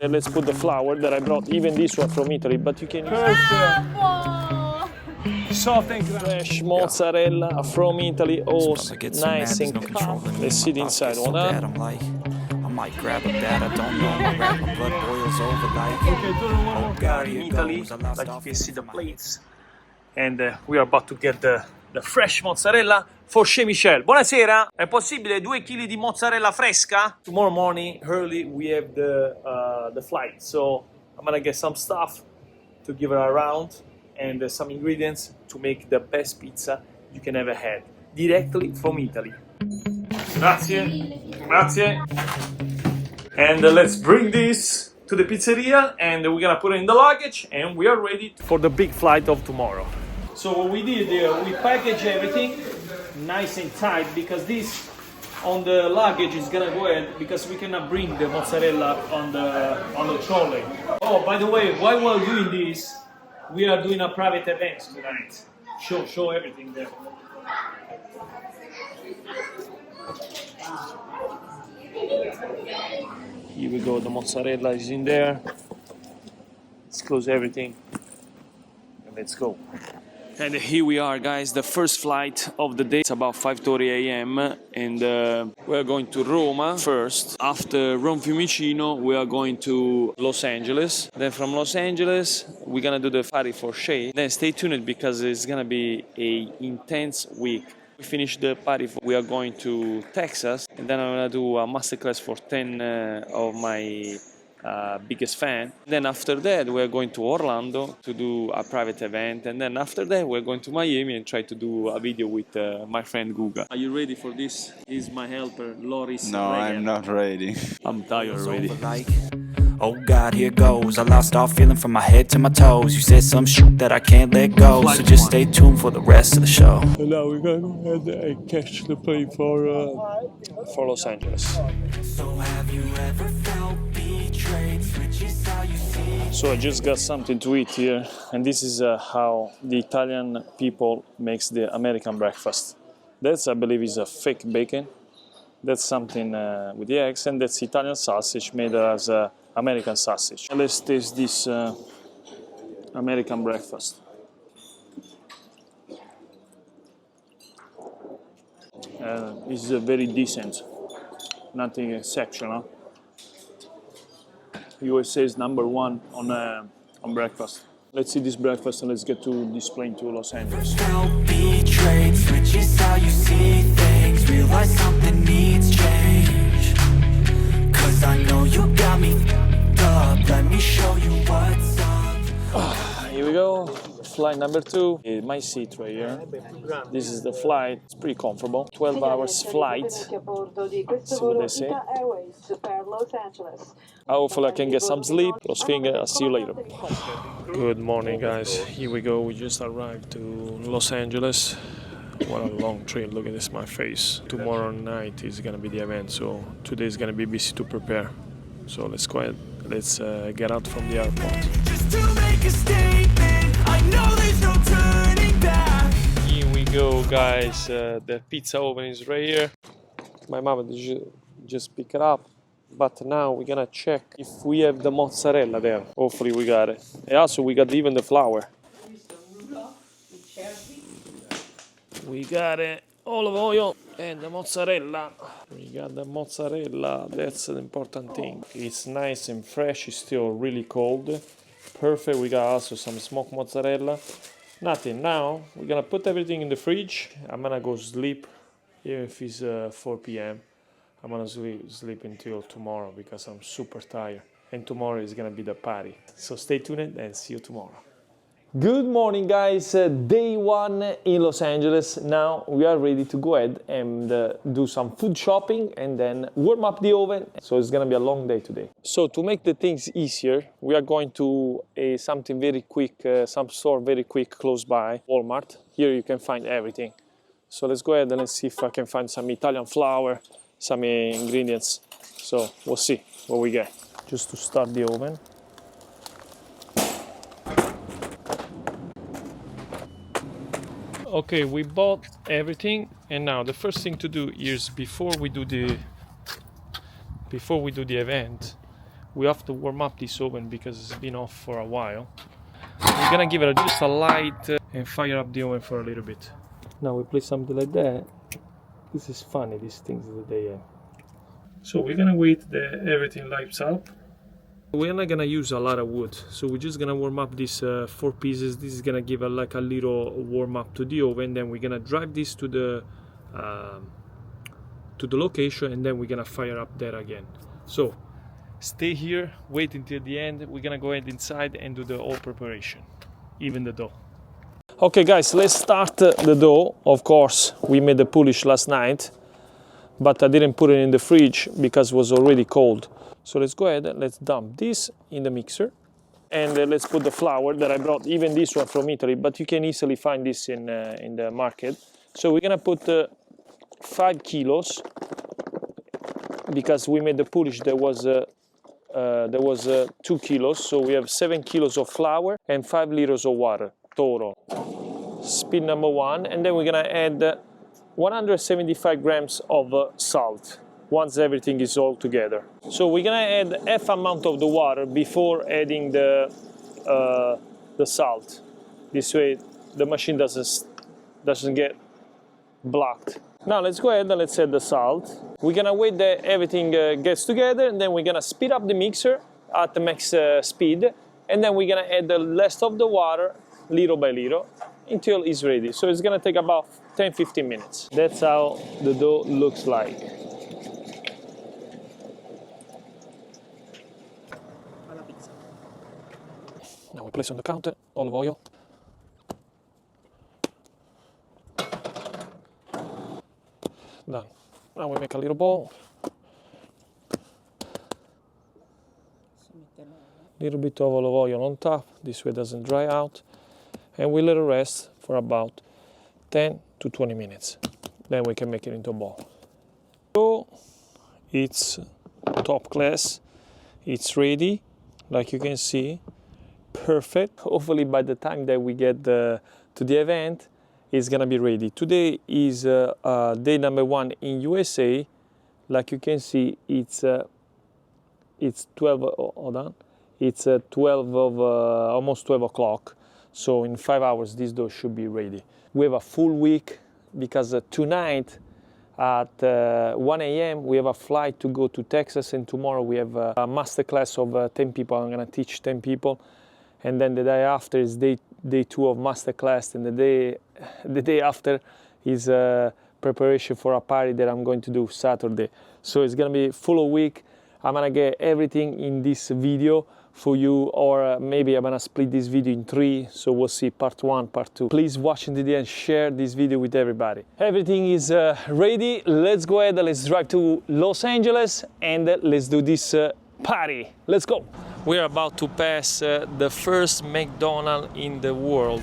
And let's put the flour that I brought, even this one from Italy, but you can use soft and fresh mozzarella from Italy, oh, nice and calm. Let's sit inside. Hold on. Might grab a bat, I don't know, my blood boils over like oh God, In Italy, like you can see the plates, and we are about to get the fresh mozzarella for Shay Mitchell. Buonasera, è possibile 2 kg di mozzarella fresca? Tomorrow morning, early, we have the flight, so I'm gonna get some stuff to give her around and some ingredients to make the best pizza you can ever have, directly from Italy. Grazie, grazie. And let's bring this to the pizzeria and we're gonna put it in the luggage and we are ready for the big flight of tomorrow. So what we did there, we packaged everything nice and tight because this on the luggage is gonna go ahead because we cannot bring the mozzarella on the trolley. Oh, by the way, while we're doing this, we are doing a private event tonight. Show everything there. Here we go, the mozzarella is in there. Let's close everything and let's go. And here we are, guys, the first flight of the day. It's about 5:30 a.m. and we're going to Roma first. After Rome Fiumicino, we are going to Los Angeles. Then from Los Angeles, we're gonna do the party for Shay. Then stay tuned because it's gonna be an intense week. We finish the party, we are going to Texas, and then I'm gonna do a masterclass for 10 of my biggest fan. Then after that, we're going to Orlando to do a private event, and then after that, we're going to Miami and try to do a video with my friend Guga. Are you ready for this? He's my helper, Loris. No, I'm not ready. I'm tired already. oh God, here goes. I lost all feeling from my head to my toes. You said some shit that I can't let go, so just stay tuned for the rest of the show. And now we're gonna go ahead and catch the plane for Los Angeles. So have you ever felt betrayed? Switches how you see. So I just got something to eat here, and this is how the Italian people makes the American breakfast. That's, I believe, is a fake bacon. That's something with the eggs, and that's Italian sausage made as American sausage. Let's taste this American breakfast. It's very decent, nothing exceptional. USA is #1 on breakfast. Let's see this breakfast and let's get to this plane to Los Angeles. Felt betrayed, switches how you see things. Realize something needs change. Cause I know you got me up. Let me show you what's up. Here we go, flight #2. My seat right here. This is the flight. It's pretty comfortable. 12 hours flight. See what they say. Hopefully I can get some sleep. Cross finger, I'll see you later. Good morning, guys. Here we go. We just arrived to Los Angeles. What a long trip. Look at this, my face. Tomorrow night is gonna be the event, so today is gonna be busy to prepare. So let's go ahead. Let's get out from the airport. Just to make a statement, I know there's no turning back. Here we go, guys. The pizza oven is right here. My mom just pick it up. But now we're gonna check if we have the mozzarella there. Hopefully we got it. And also we got even the flour. We got it. Olive oil and the mozzarella. We got the mozzarella. That's the important thing. It's nice and fresh. It's still really cold. Perfect. We got also some smoked mozzarella. Nothing. Now we're gonna put everything in the fridge. I'm gonna go sleep. Even if it's 4 p.m. I'm gonna sleep until tomorrow because I'm super tired. And tomorrow is gonna be the party. So stay tuned and see you tomorrow. Good morning, guys. Day 1 in Los Angeles. Now we are ready to go ahead and do some food shopping and then warm up the oven. So it's gonna be a long day today. So to make the things easier, we are going to something very quick, some store very quick close by, Walmart. Here you can find everything. So let's go ahead and let's see if I can find some Italian flour, some ingredients. So we'll see what we get. Just to start the oven. Okay, we bought everything, and now the first thing to do is before we do the event, We have to warm up this oven because it's been off for a while. We're gonna give it just a light and fire up the oven for a little bit. Now we place something like that. This is funny, these things that they have. So we're gonna wait that everything lights up. We're not gonna use a lot of wood, so we're just gonna warm up these 4 pieces. This is gonna give like a little warm up to the oven. Then we're gonna drive this to the location, and then we're gonna fire up that again. So stay here, wait until the end. We're gonna go ahead inside and do the whole preparation, even the dough. Okay guys, let's start the dough. Of course, we made the polish last night, but I didn't put it in the fridge because it was already cold. So let's go ahead and let's dump this in the mixer. And let's put the flour that I brought, even this one from Italy, but you can easily find this in the market. So we're gonna put 5 kilos, because we made the polish, there was 2 kilos, so we have 7 kilos of flour and 5 liters of water total. Speed number 1, and then we're gonna add 175 grams of salt once everything is all together. So we're gonna add half amount of the water before adding the salt. This way the machine doesn't get blocked. Now let's go ahead and let's add the salt. We're gonna wait that everything gets together, and then we're gonna speed up the mixer at the max speed, and then we're gonna add the rest of the water little by little until it's ready. So it's gonna take about 10-15 minutes. That's how the dough looks like. Now we place on the counter olive oil. Done. Now we make a little bowl. Little bit of olive oil on top, this way it doesn't dry out. And we let it rest for about 10 to 20 minutes. Then we can make it into a bowl. So it's top class. It's ready, like you can see. Perfect. Hopefully by the time that we get to the event, it's gonna be ready. Today is day number 1 in USA. Like you can see, it's 12. Hold on. It's 12 of almost 12 o'clock. So in 5 hours, this dough should be ready. We have a full week because tonight at 1 a.m. we have a flight to go to Texas, and tomorrow we have a master class of 10 people. I'm gonna teach 10 people. And then the day after is day 2 of master class, and the day after is preparation for a party that I'm going to do Saturday. So it's gonna be full of week. I'm gonna get everything in this video for you, or maybe I'm gonna split this video in 3, so we'll see part 1, part 2. Please watch until the end, share this video with everybody. Everything is ready. Let's go ahead, let's drive to Los Angeles, and let's do this party. Let's go. We're about to pass the first McDonald's in the world.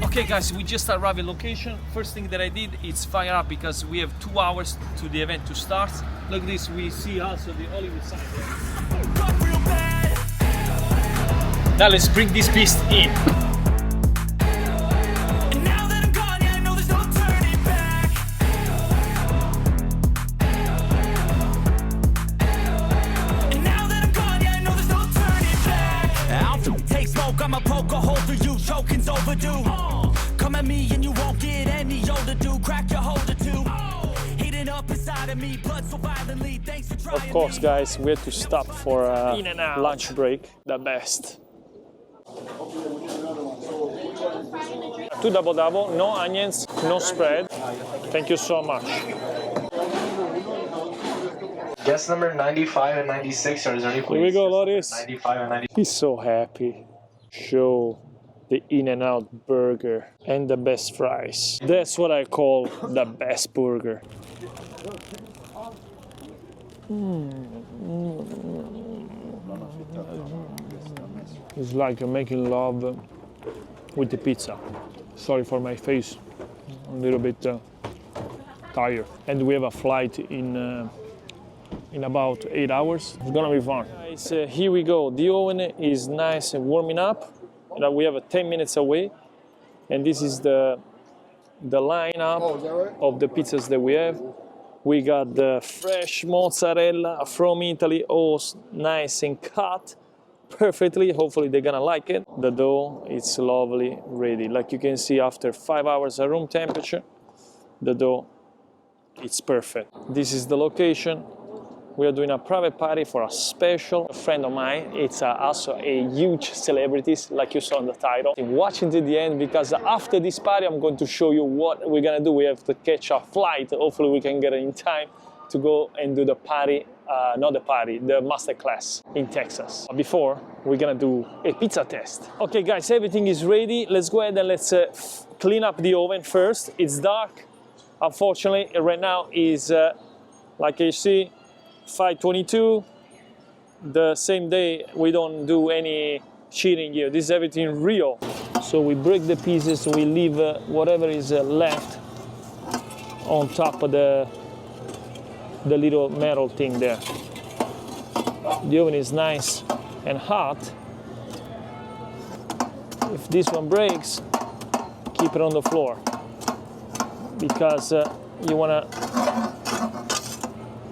Okay guys, we just arrived at location. First thing that I did is fire up because we have 2 hours to the event to start. Look at this, we see also the Hollywood sign there. Now let's bring this beast in. I'ma poke a hole through you, choking's overdue. Come at me and you won't get any older, dude. Crack your holder too. Heating up inside of me, blood so violently. Thanks for trying. Of course, guys, we had to stop for a lunch break. The best. 2 double, no onions, no spread. Thank you so much. Guest number 95 and 96 are ready. Here we go, Loris. 95 and 96. He's so happy. Show the In-N-Out burger and the best fries. That's what I call the best burger. It's like you're making love with the pizza. Sorry for my face, a little bit tired. And we have a flight in about 8 hours. It's gonna be fun. Guys, here we go. The oven is nice and warming up. You know, we have a 10 minutes away, and this is the lineup of the pizzas that we have. We got the fresh mozzarella from Italy, all nice and cut perfectly. Hopefully they're gonna like it. The dough is lovely, ready. Like you can see, after 5 hours at room temperature, the dough, it's perfect. This is the location. We are doing a private party for a special friend of mine. It's also a huge celebrity, like you saw in the title. Watch until the end, because after this party, I'm going to show you what we're gonna do. We have to catch a flight. Hopefully we can get it in time to go and do the party, the masterclass in Texas. Before, we're gonna do a pizza test. Okay guys, everything is ready. Let's go ahead and let's clean up the oven first. It's dark. Unfortunately, right now is, like you see, 5:22. The same day, we don't do any cheating here. This is everything real. So we break the pieces, we leave whatever is left on top of the little metal thing there. The oven is nice and hot. If this one breaks, keep it on the floor, because you wanna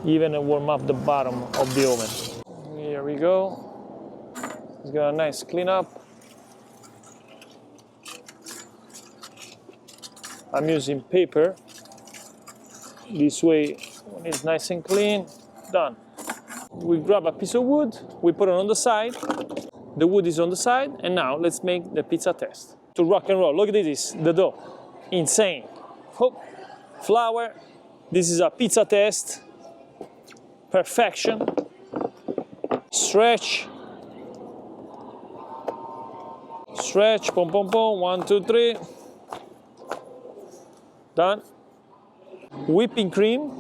even warm up the bottom of the oven. Here we go. It's got a nice cleanup. I'm using paper. This way, when it's nice and clean, done. We grab a piece of wood, we put it on the side. The wood is on the side, and now let's make the pizza test. To rock and roll, look at this, the dough, insane. Hope, flour, this is a pizza test. Perfection. Stretch. Stretch, pom pom pom, 1, 2, 3. Done. Whipping cream.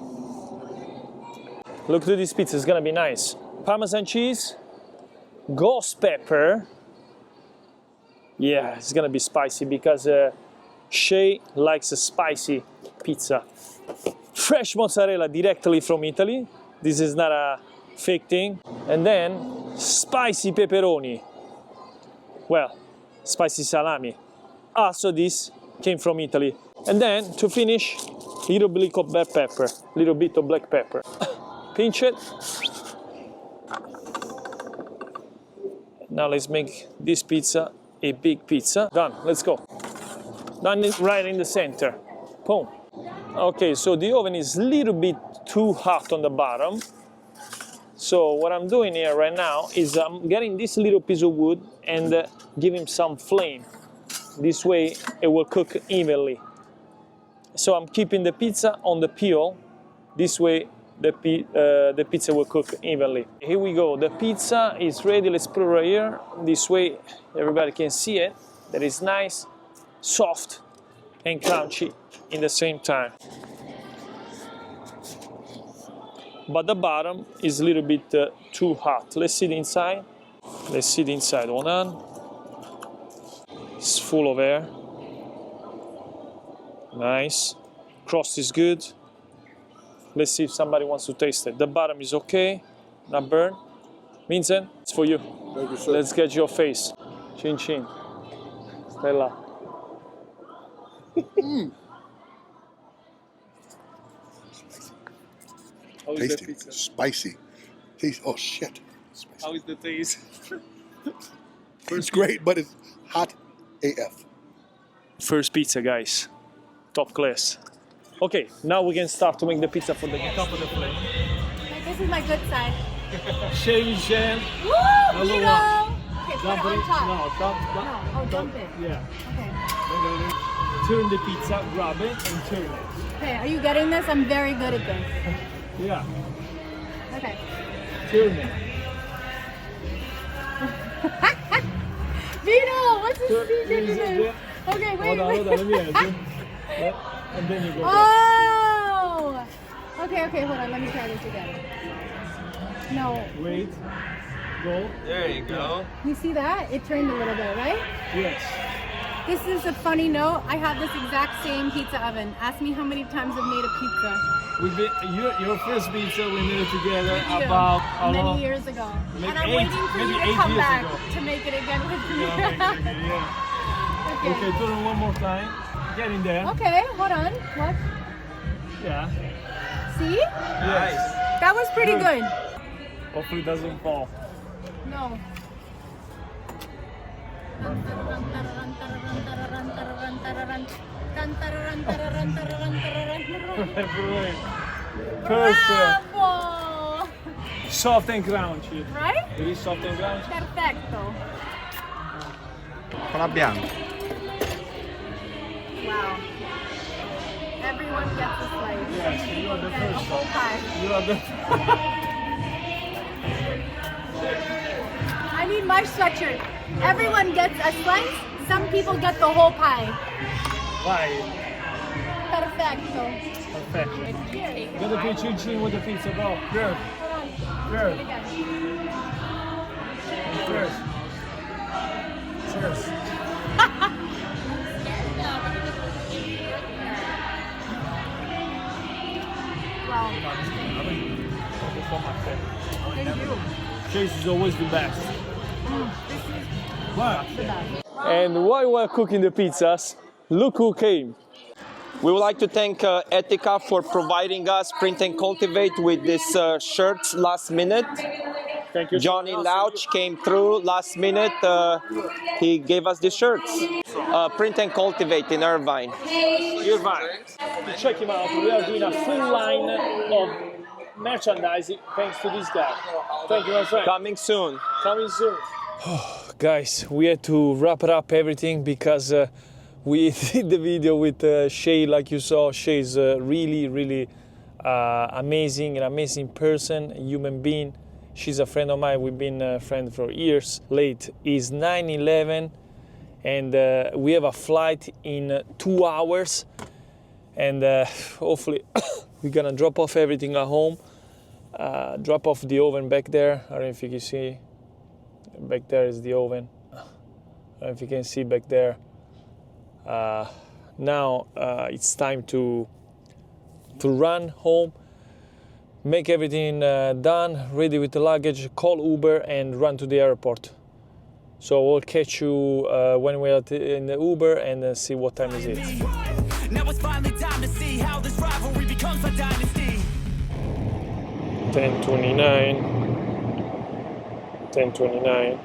Look to this pizza, it's gonna be nice. Parmesan cheese. Ghost pepper. Yeah, it's gonna be spicy because Shay likes a spicy pizza. Fresh mozzarella directly from Italy. This is not a fake thing. And then spicy pepperoni. Well, spicy salami. Also this came from Italy. And then to finish, little bit of black pepper. Little bit of black pepper. Pinch it. Now let's make this pizza a big pizza. Done, let's go. Done it right in the center. Boom. Okay, so the oven is a little bit too hot on the bottom. So what I'm doing here right now is I'm getting this little piece of wood and giving some flame. This way it will cook evenly. So I'm keeping the pizza on the peel. This way the pizza will cook evenly. Here we go, the pizza is ready. Let's put it right here. This way everybody can see it. That is nice, soft and crunchy in the same time. But the bottom is a little bit too hot. Let's see the inside. Let's see the inside. Hold on. It's full of air. Nice. Crust is good. Let's see if somebody wants to taste it. The bottom is okay, not burned. Vincent, it's for you. Thank you, sir. Let's get your face. Chin chin. Stella. How is the Tasty, pizza? spicy. Taste. Oh shit. Spicy. How is the taste? It's great, but it's hot AF. First pizza, guys. Top class. Okay, now we can start to make the pizza for the top of the plate. This is my good side. Shay Mitchell. Woo! Number Vito! one. Okay, put it on top. No, dump it. Yeah. Okay. Turn the pizza, grab it, and turn it. Okay, are you getting this? I'm very good at this. Yeah. Okay. Turn it. Vito, what's the Turn- secret to is it this? Okay, wait, Hold on, wait. let me answer. Yeah. And then you go. Oh! Okay, hold on, let me try this again. No. Wait. Go. There you go. You see that? It turned a little bit, right? Yes. This is a funny note. I have this exact same pizza oven. Ask me how many times I've made a pizza. Your first pizza we made it together With you, about how many long? years ago. Maybe And I'm eight- waiting for maybe you to 8 come years back ago. to make it again with me. Yeah. Okay, turn it one more time. Get in there. Okay, hold on. What? Yeah. See? Yes. That was pretty good. Hopefully it doesn't fall. No. Perfect. Bravo! Soft and crunchy. Right? It is soft and crunchy. Perfecto. Con la bianca. Wow. Everyone gets a slice. Yes, you are the And a first whole one. pie. You are the I need my sweatshirt. Everyone gets a slice. Some people get the whole pie. Vai. Perfecto. Perfetto. Cheers. Get the chin with the pizza, bro. Good. Good. Again. Cheers. Cheers. Wow. Thank you. Chase is always the best. What? The best. And while we're cooking the pizzas, look who came. We would like to thank Etica for providing us Print and Cultivate with this shirts last minute. Thank you. Johnny Lauch came through last minute. He gave us the shirts. Print and Cultivate in Irvine. Irvine. Check him out. We are doing a full line of merchandising thanks to this guy. Thank you, my friend. Coming soon. Coming soon. Guys, we had to wrap up everything because we did the video with Shay. Like you saw, Shay is really amazing, an amazing person, a human being. She's a friend of mine. We've been friends for years. Late is 9:11, and we have a flight in 2 hours. And hopefully we're gonna drop off everything at home. Drop off the oven back there. I don't know if you can see. Back there is the oven. I don't know if you can see back there. Now it's time to run home, make everything done, ready with the luggage, call Uber and run to the airport. So we'll catch you when we're in the Uber and see what time is it. Now it's finally time to see how this rivalry becomes a dynasty. 10:29. 10:29.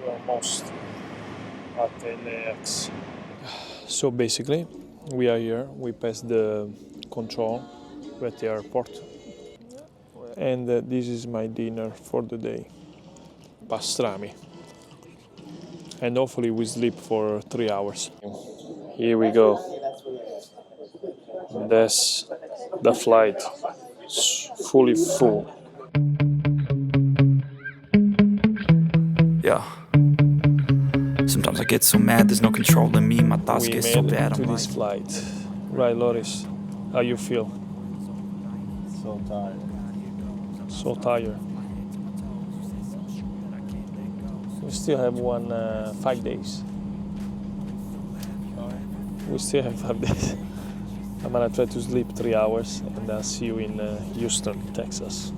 We're almost at LAX. So basically, we are here. We passed the control at the airport, and this is my dinner for the day: pastrami. And hopefully we sleep for 3 hours. Here we go. That's the flight. It's fully full. Yeah. Sometimes I get so mad, there's no controlling me. My thoughts We get made so it bad. to I'm this like, flight. Right, Loris? How you feel? So tired. So tired. We still have 5 days. We still have 5 days. I'm gonna try to sleep 3 hours and I'll see you in Houston, Texas.